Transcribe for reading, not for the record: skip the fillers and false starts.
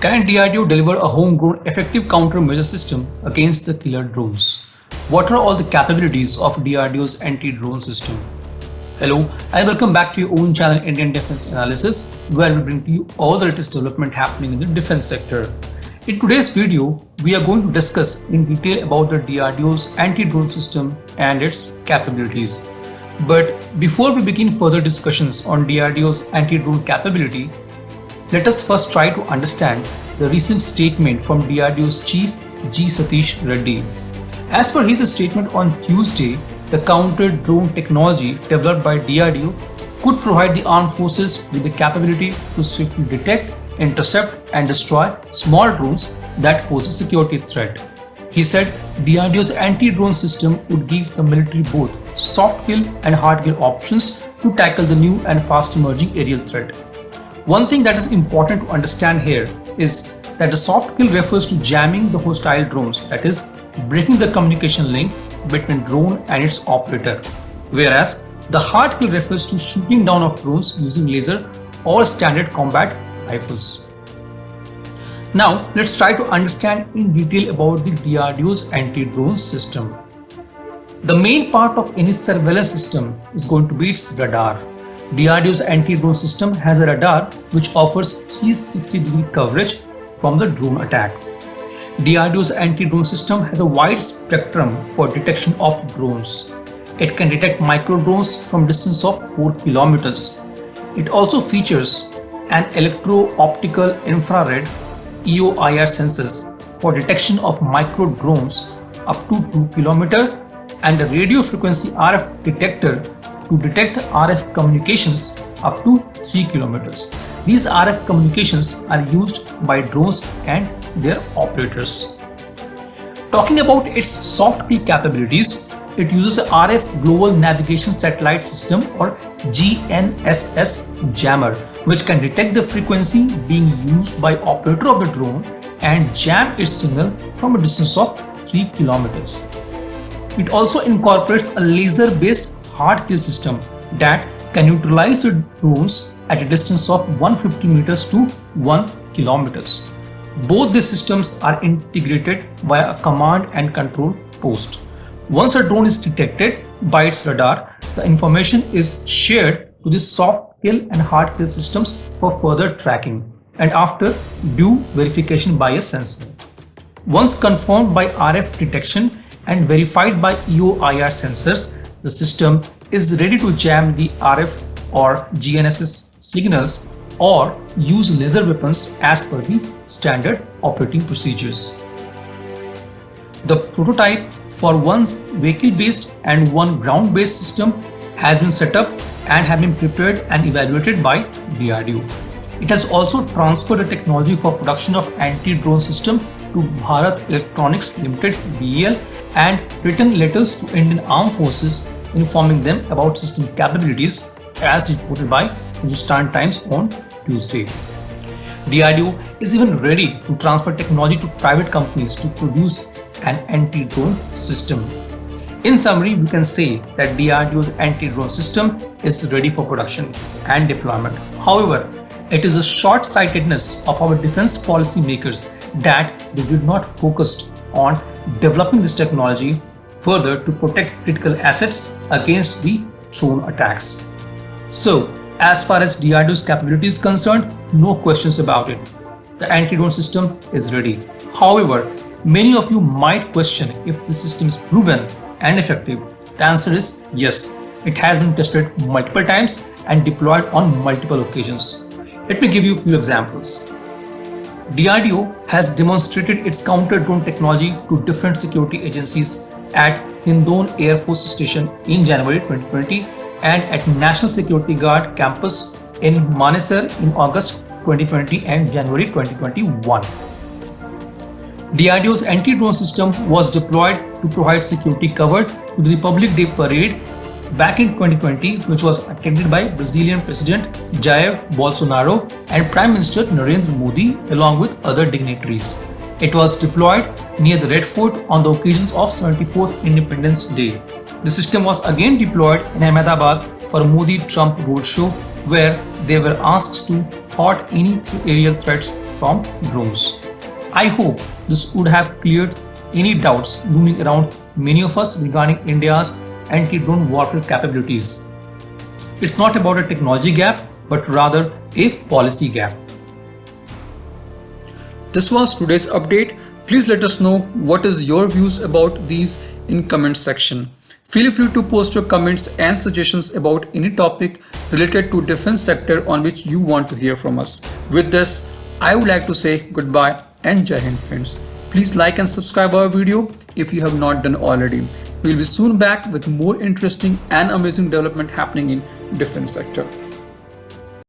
Can DRDO deliver a homegrown effective countermeasure system against the killer drones? What are all the capabilities of DRDO's anti-drone system? Hello and welcome back to your own channel Indian Defense Analysis, where we bring to you all the latest development happening in the defense sector. In today's video, we are going to discuss in detail about the DRDO's anti-drone system and its capabilities. But before we begin further discussions on DRDO's anti-drone capability, let us first try to understand the recent statement from DRDO's chief G. Satish Reddy. As per his statement on Tuesday, the counter-drone technology developed by DRDO could provide the armed forces with the capability to swiftly detect, intercept and destroy small drones that pose a security threat. He said DRDO's anti-drone system would give the military both soft kill and hard kill options to tackle the new and fast emerging aerial threat. One thing that is important to understand here is that the soft kill refers to jamming the hostile drones, that is, breaking the communication link between drone and its operator, whereas the hard kill refers to shooting down of drones using laser or standard combat rifles. Now, let's try to understand in detail about the DRDO's anti-drone system. The main part of any surveillance system is going to be its radar. DRDO's anti-drone system has a radar which offers 360-degree coverage from the drone attack. DRDO's anti-drone system has a wide spectrum for detection of drones. It can detect micro drones from distance of 4 kilometers. It also features an electro-optical infrared EO/IR sensors for detection of micro drones up to 2 kilometers and a radio frequency RF detector to detect RF communications up to 3 kilometers. These RF communications are used by drones and their operators. Talking about its soft kill capabilities, it uses a RF Global Navigation Satellite System or GNSS jammer, which can detect the frequency being used by operator of the drone and jam its signal from a distance of 3 kilometers. It also incorporates a laser-based hard kill system that can neutralize the drones at a distance of 150 meters to 1 kilometers. Both these systems are integrated via a command and control post. Once a drone is detected by its radar, the information is shared to the soft kill and hard kill systems for further tracking and after due verification by a sensor. Once confirmed by RF detection and verified by EO/IR sensors, the system is ready to jam the RF or GNSS signals or use laser weapons as per the standard operating procedures. The prototype for one vehicle-based and one ground-based system has been set up and have been prepared and evaluated by DRDO. It has also transferred the technology for production of anti-drone system to Bharat Electronics Limited (BEL) and written letters to Indian Armed Forces informing them about system capabilities, as reported by Hindustan Times on Tuesday. DRDO is even ready to transfer technology to private companies to produce an anti-drone system. In summary, we can say that DRDO's anti-drone system is ready for production and deployment. However, it is a short-sightedness of our defense policy makers that they did not focus on developing this technology further to protect critical assets against the drone attacks. So, as far as DRDO's capability is concerned, no questions about it. The anti-drone system is ready. However, many of you might question if the system is proven and effective. The answer is yes. It has been tested multiple times and deployed on multiple occasions. Let me give you a few examples. DRDO has demonstrated its counter-drone technology to different security agencies at Hindon Air Force Station in January 2020 and at National Security Guard campus in Manesar in August 2020 and January 2021. DRDO's anti-drone system was deployed to provide security cover to the Republic Day parade back in 2020, which was attended by Brazilian President Jair Bolsonaro and Prime Minister Narendra Modi along with other dignitaries. It was deployed near the Red Fort on the occasions of 74th Independence Day. The system was again deployed in Ahmedabad for Modi-Trump roadshow, where they were asked to halt any aerial threats from drones. I hope this would have cleared any doubts looming around many of us regarding India's anti-drone warfare capabilities. It's not about a technology gap, but rather a policy gap. This was today's update. Please let us know what is your views about these in comment section. Feel free to post your comments and suggestions about any topic related to defense sector on which you want to hear from us. With this, I would like to say goodbye and Jai Hind friends. Please like and subscribe our video if you have not done already. We will be soon back with more interesting and amazing development happening in defense sector.